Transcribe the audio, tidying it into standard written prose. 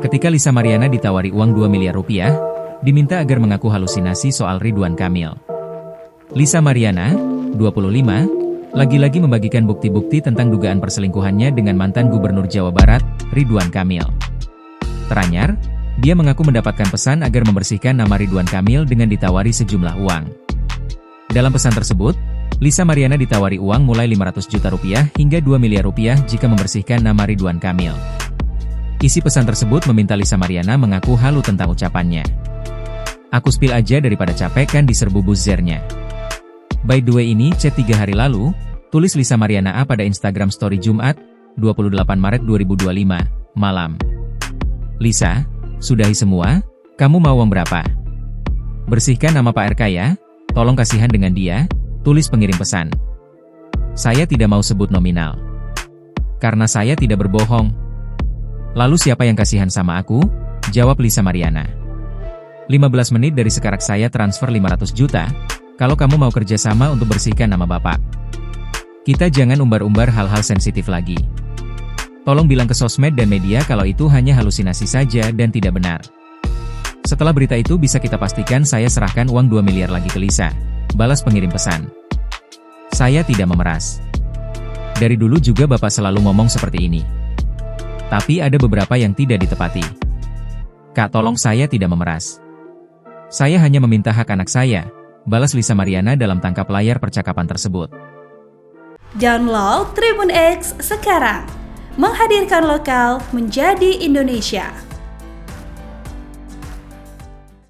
Ketika Lisa Mariana ditawari uang 2 miliar rupiah, diminta agar mengaku halusinasi soal Ridwan Kamil. Lisa Mariana, 25, lagi-lagi membagikan bukti-bukti tentang dugaan perselingkuhannya dengan mantan Gubernur Jawa Barat, Ridwan Kamil. Teranyar, dia mengaku mendapatkan pesan agar membersihkan nama Ridwan Kamil dengan ditawari sejumlah uang. Dalam pesan tersebut, Lisa Mariana ditawari uang mulai 500 juta rupiah hingga 2 miliar rupiah jika membersihkan nama Ridwan Kamil. Isi pesan tersebut meminta Lisa Mariana mengaku halu tentang ucapannya. "Aku spill aja daripada capek kan diserbu buzzernya. By the way ini chat 3 hari lalu," tulis Lisa Mariana pada Instagram Story Jumat, 28 Maret 2025, malam. "Lisa, sudahi semua, kamu mau uang berapa? Bersihkan nama Pak RK ya, tolong kasihan dengan dia," tulis pengirim pesan. "Saya tidak mau sebut nominal. Karena saya tidak berbohong." "Lalu siapa yang kasihan sama aku?" jawab Lisa Mariana. "15 menit dari sekarang saya transfer 500 juta, kalau kamu mau kerja sama untuk bersihkan nama Bapak. Kita jangan umbar-umbar hal-hal sensitif lagi. Tolong bilang ke sosmed dan media kalau itu hanya halusinasi saja dan tidak benar." "Setelah berita itu bisa kita pastikan saya serahkan uang 2 miliar lagi ke Lisa," balas pengirim pesan. "Saya tidak memeras. Dari dulu juga Bapak selalu ngomong seperti ini. Tapi ada beberapa yang tidak ditepati. Kak, tolong saya tidak memeras. Saya hanya meminta hak anak saya," balas Lisa Mariana dalam tangkap layar percakapan tersebut. Download Tribun X sekarang, menghadirkan lokal menjadi Indonesia.